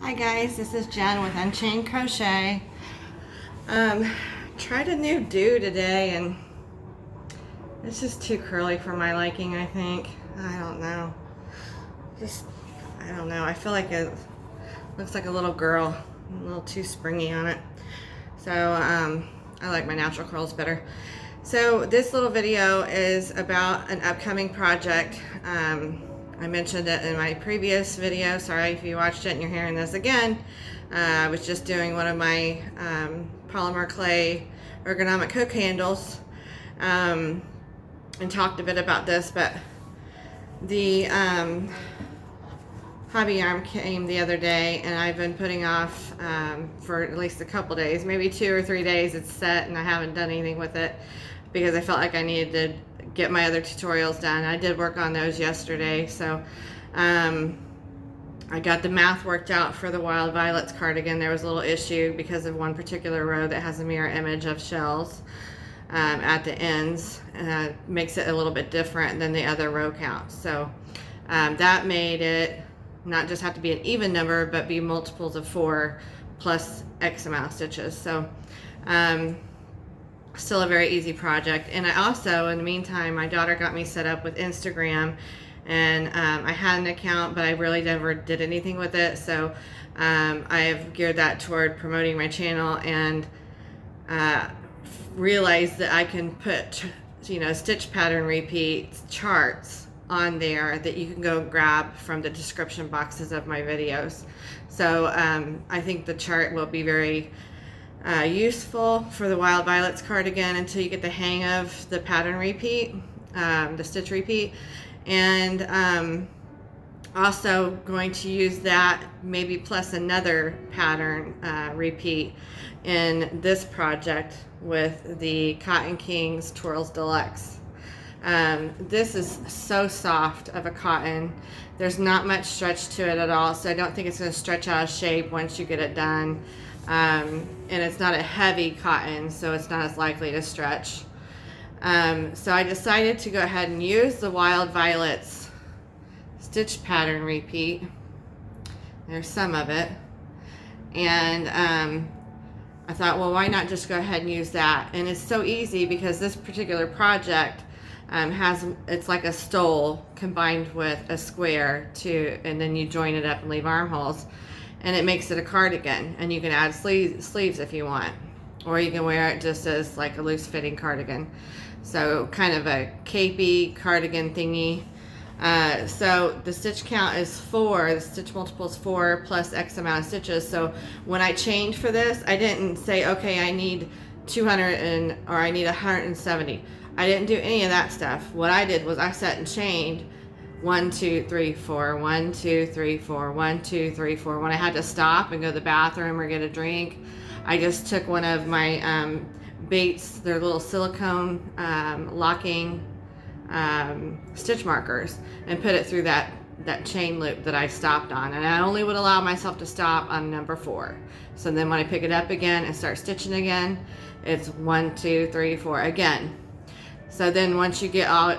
Hi guys, this is Jen with Unchained Crochet. Tried a new do today and it's just too curly for my liking, I think. I don't know. I don't know. I feel like it looks like a little girl, a little too springy on it. So I like my natural curls better. So this little video is about an upcoming project. I mentioned it in my previous video. Sorry if you watched it and you're hearing this again. I was just doing one of my polymer clay ergonomic hook handles and talked a bit about this, but the hobby arm came the other day and I've been putting off for at least a couple days, maybe 2 or 3 days. It's set and I haven't done anything with it because I felt like I needed to get my other tutorials done. I did work on those yesterday, so I got the math worked out for the Wild Violets cardigan. There was a little issue because of one particular row that has a mirror image of shells at the ends. Makes it a little bit different than the other row counts. So that made it not just have to be an even number, but be multiples of 4 plus X amount of stitches. So still a very easy project. And I also, in the meantime, my daughter got me set up with Instagram, and I had an account, but I really never did anything with it. So I have geared that toward promoting my channel, and realized that I can put, stitch pattern repeats charts on there that you can go grab from the description boxes of my videos. So I think the chart will be very useful for the Wild Violets cardigan until you get the hang of the pattern repeat, the stitch repeat. And also going to use that maybe plus another pattern repeat in this project with the Cotton Kings Twirls Deluxe. This is so soft of a cotton. There's not much stretch to it at all, so I don't think it's going to stretch out of shape once you get it done. And it's not a heavy cotton, so it's not as likely to stretch. So I decided to go ahead and use the Wild Violets stitch pattern repeat. There's some of it. And I thought, well, why not just go ahead and use that? And it's so easy because this particular project it's like a stole combined with a square and then you join it up and leave armholes, and it makes it a cardigan. And you can add sleeves if you want, or you can wear it just as like a loose fitting cardigan. So kind of a capey cardigan thingy. So the stitch count is 4, the stitch multiple is 4 plus X amount of stitches. So when I chained for this, I didn't say, okay, I need 200 or I need 170. I didn't do any of that stuff. What I did was I set and chained 1 2 3 4, 1 2 3 4, 1 2 3 4. When I had to stop and go to the bathroom or get a drink, I just took one of my Bates, their little silicone locking stitch markers, and put it through that chain loop that I stopped on. And I only would allow myself to stop on number 4. So then when I pick it up again and start stitching again, it's 1 2 3 4 again. So then once you get all,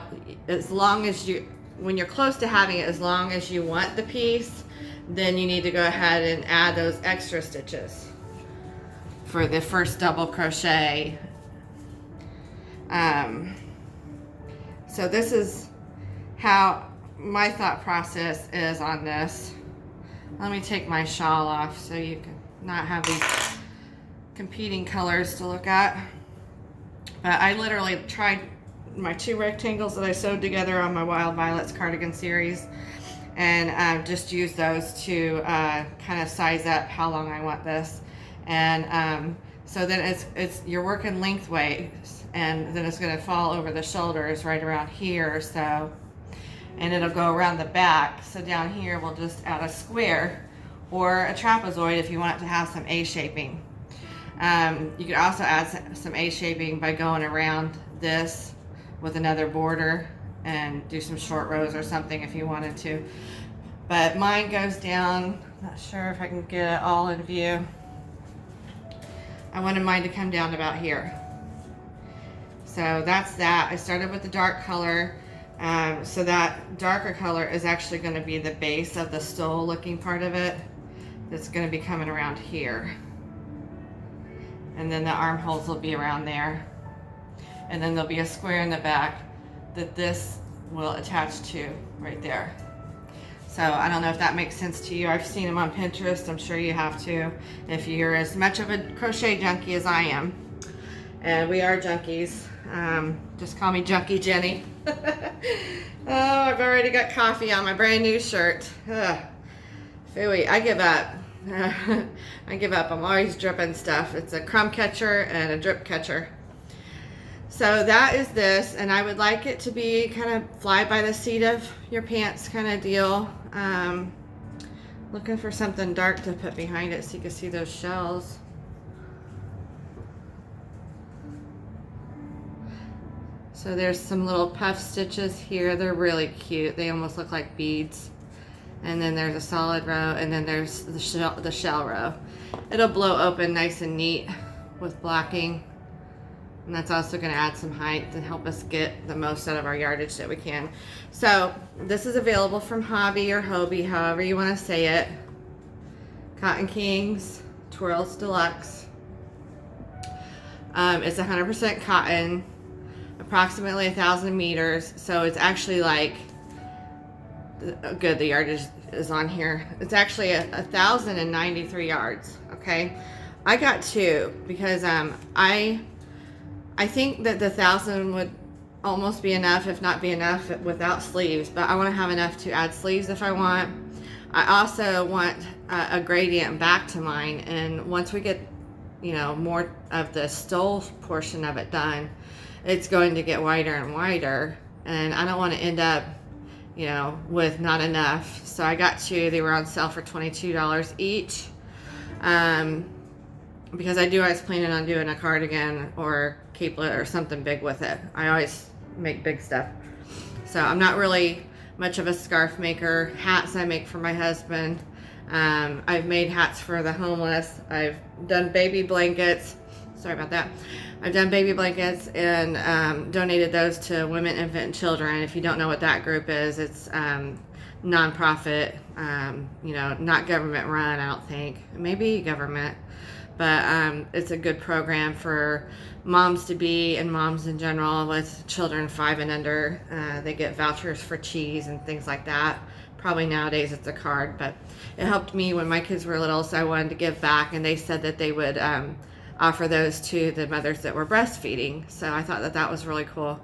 when you're close to having it, as long as you want the piece, then you need to go ahead and add those extra stitches for the first double crochet. So this is how my thought process is on this. Let me take my shawl off so you can not have these competing colors to look at. But I literally tried my 2 rectangles that I sewed together on my Wild Violets cardigan series, and just used those to kind of size up how long I want this. And so then you're working lengthways, and then it's going to fall over the shoulders right around here or so, and it'll go around the back. So down here we'll just add a square or a trapezoid if you want it to have some A-shaping. You could also add some A-shaping by going around this with another border and do some short rows or something if you wanted to. But mine goes down, not sure if I can get it all in view. I wanted mine to come down about here. So that's that. I started with the dark color. So that darker color is actually going to be the base of the stole looking part of it. that's going to be coming around here. And then the armholes will be around there. And then there'll be a square in the back that this will attach to right there. So I don't know if that makes sense to you. I've seen them on Pinterest. I'm sure you have too, if you're as much of a crochet junkie as I am. And we are junkies. Just call me Junkie Jenny. Oh, I've already got coffee on my brand new shirt. Ugh. Phooey, I give up. I give up. I'm always dripping stuff. It's a crumb catcher and a drip catcher. So that is this, and I would like it to be kind of fly by the seat of your pants kind of deal. Looking for something dark to put behind it so you can see those shells. So there's some little puff stitches here. They're really cute. They almost look like beads. And then there's a solid row, and then there's the shell row. It'll blow open nice and neat with blocking. And that's also going to add some height and help us get the most out of our yardage that we can. So this is available from Hobby or Hobie, however you want to say it. Cotton Kings Twirls Deluxe. It's 100% cotton, approximately 1,000 meters. So it's actually like, good, the yardage is on here. It's actually 1,093 yards. Okay, I got two because I think that the 1,000 would almost be enough, if not be enough without sleeves, but I want to have enough to add sleeves if I want. I also want a gradient back to mine, and once we get, you know, more of the stole portion of it done, it's going to get wider and wider, and I don't want to end up, you know, with not enough. So I got two. They were on sale for $22 each. Because I was planning on doing a cardigan or capelet or something big with it. I always make big stuff. So I'm not really much of a scarf maker. Hats I make for my husband. I've made hats for the homeless. I've done baby blankets. Sorry about that. I've done baby blankets and donated those to women, infant, and children. If you don't know what that group is, it's nonprofit, you know, not government run, I don't think. Maybe government. But it's a good program for moms to be, and moms in general with children 5 and under. They get vouchers for cheese and things like that. Probably nowadays it's a card, but it helped me when my kids were little, so I wanted to give back, and they said that they would offer those to the mothers that were breastfeeding. So I thought that that was really cool.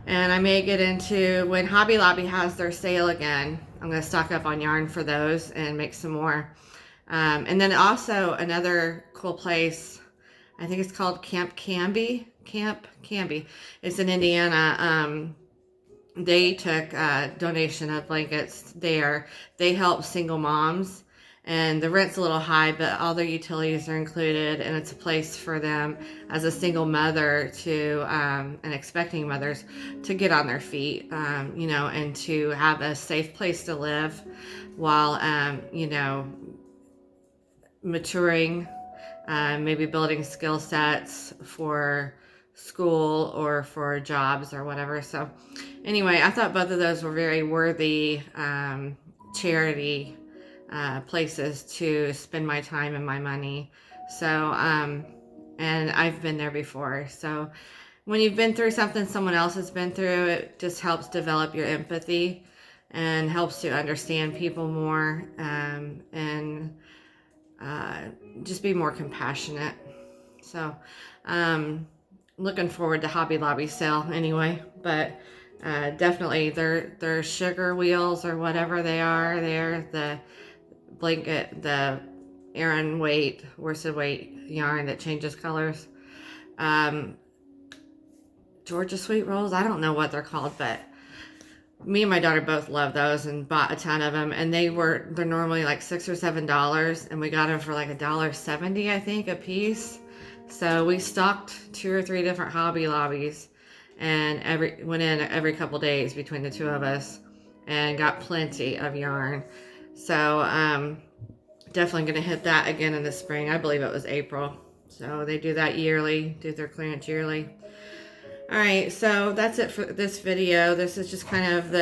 And I may get into, when Hobby Lobby has their sale again, I'm going to stock up on yarn for those and make some more. And then also another cool place, I think it's called Camp Canby. It's in Indiana. They took a donation of blankets there. They help single moms, and the rent's a little high, but all their utilities are included, and it's a place for them as a single mother to, and expecting mothers to get on their feet, you know, and to have a safe place to live while, you know, maturing, maybe building skill sets for school or for jobs or whatever. So anyway, I thought both of those were very worthy charity places to spend my time and my money. So and I've been there before. So when you've been through something someone else has been through, it just helps develop your empathy and helps you understand people more, and just be more compassionate. So looking forward to Hobby Lobby sale anyway, but definitely their sugar wheels or whatever they are, they're the blanket, the Aran weight, worsted weight yarn that changes colors. Georgia sweet rolls, I don't know what they're called, but me and my daughter both love those and bought a ton of them, and they're normally like $6 or $7, and we got them for like $1.70, I think, a piece. So we stocked 2 or 3 different Hobby Lobbies, and went in every couple days between the two of us, and got plenty of yarn. So definitely gonna hit that again in the spring. I believe it was April. So they do that yearly, do their clearance yearly. All right, so that's it for this video. This is just kind of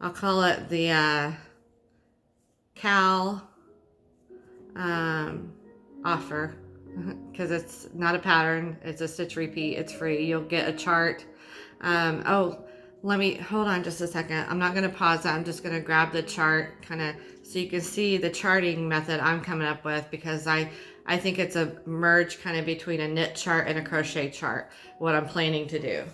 I'll call it the cal offer, because it's not a pattern, it's a stitch repeat, it's free. You'll get a chart. Oh, let me hold on just a second. I'm not going to pause that. I'm just going to grab the chart kind of so you can see the charting method I'm coming up with, because I think it's a merge kind of between a knit chart and a crochet chart, what I'm planning to do.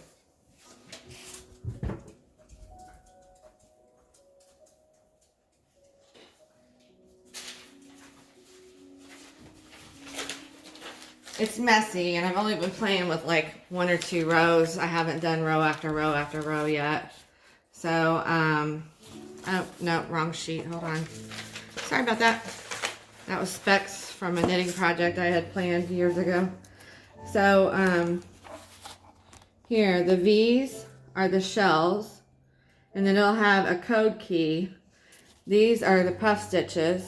It's messy, and I've only been playing with like 1 or 2 rows. I haven't done row after row after row yet. So, oh, no, wrong sheet. Hold on. Sorry about that. That was specs from a knitting project I had planned years ago. So, here, the V's are the shells, and then it'll have a code key. These are the puff stitches.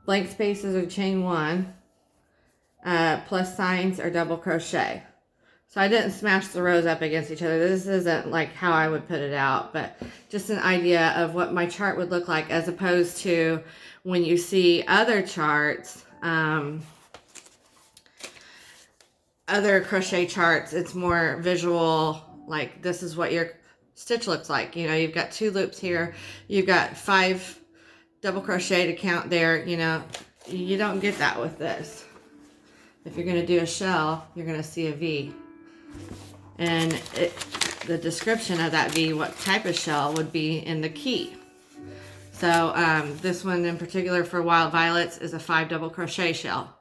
Blank spaces are chain 1. Plus signs are double crochet. So I didn't smash the rows up against each other. This isn't like how I would put it out, but just an idea of what my chart would look like, as opposed to when you see other charts, other crochet charts, it's more visual, like this is what your stitch looks like. You know, you've got 2 loops here, you've got 5 double crochet to count there. You know, you don't get that with this. If you're going to do a shell, you're going to see a V. And the description of that V, what type of shell, would be in the key. So this one in particular for Wild Violets is a 5 double crochet shell.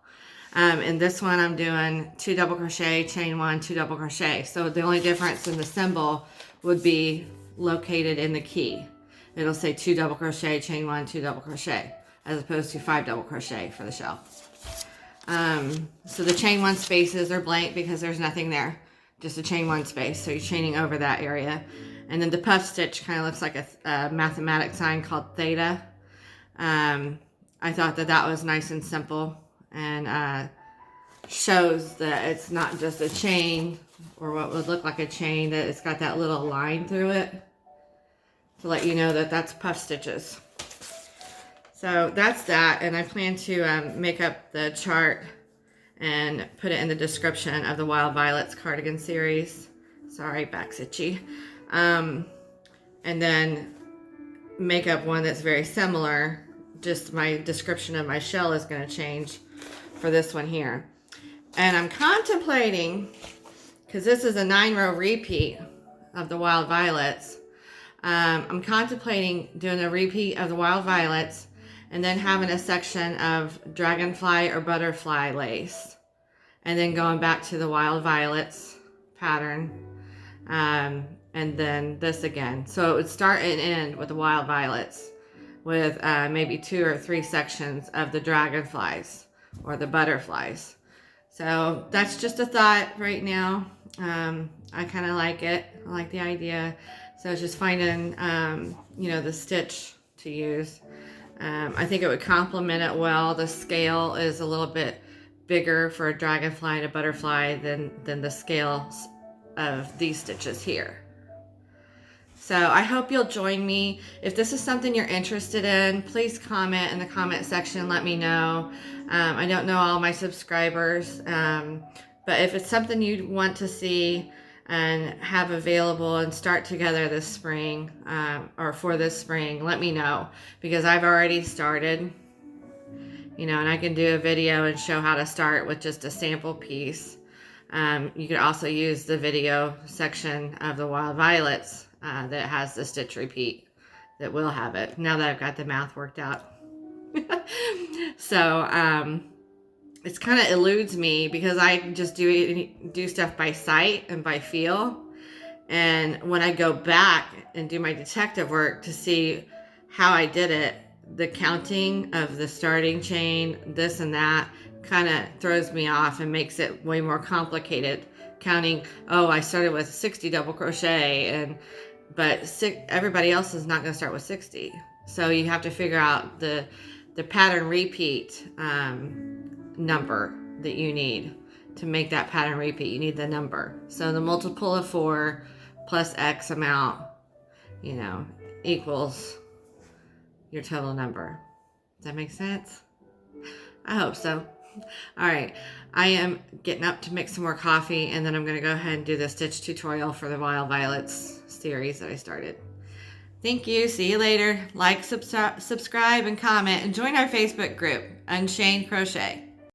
And this one I'm doing 2 double crochet, chain 1, 2 double crochet. So the only difference in the symbol would be located in the key. It'll say 2 double crochet, chain 1, 2 double crochet, as opposed to 5 double crochet for the shell. So the chain 1 spaces are blank because there's nothing there, just a chain 1 space. So you're chaining over that area. And then the puff stitch kind of looks like a mathematic sign called theta. I thought that was nice and simple, and shows that it's not just a chain or what would look like a chain, that it's got that little line through it to let you know that that's puff stitches. So that's that, and I plan to make up the chart and put it in the description of the Wild Violets cardigan series. Sorry, back's itchy. And then make up one that's very similar. Just my description of my shell is going to change for this one here. And I'm contemplating, because this is a 9-row repeat of the Wild Violets, I'm contemplating doing a repeat of the Wild Violets and then having a section of dragonfly or butterfly lace, and then going back to the Wild Violets pattern, and then this again. So it would start and end with the Wild Violets, with maybe 2 or 3 sections of the dragonflies or the butterflies. So that's just a thought right now. I kind of like it. I like the idea. So it's just finding, you know, the stitch to use. I think it would complement it well. The scale is a little bit bigger for a dragonfly and a butterfly than the scales of these stitches here. So I hope you'll join me. If this is something you're interested in, please comment in the comment section. Let me know. I don't know all my subscribers, but if it's something you want to see and have available and start together this spring, or for this spring, let me know, because I've already started, you know, and I can do a video and show how to start with just a sample piece. You could also use the video section of the Wild Violets that has the stitch repeat, that will have it, now that I've got the math worked out. So it's kind of eludes me, because I just do stuff by sight and by feel. And when I go back and do my detective work to see how I did it, the counting of the starting chain, this and that, kind of throws me off and makes it way more complicated. Counting, oh, I started with 60 double crochet, but everybody else is not going to start with 60. So you have to figure out the pattern repeat number that you need to make that pattern repeat. You need the number. So the multiple of 4 plus X amount, you know, equals your total number. Does that make sense? I hope so. All right, I am getting up to make some more coffee, and then I'm going to go ahead and do the stitch tutorial for the Wild Violets series that I started. Thank you. See you later. Like, subscribe, and comment, and join our Facebook group, Unchained Crochet.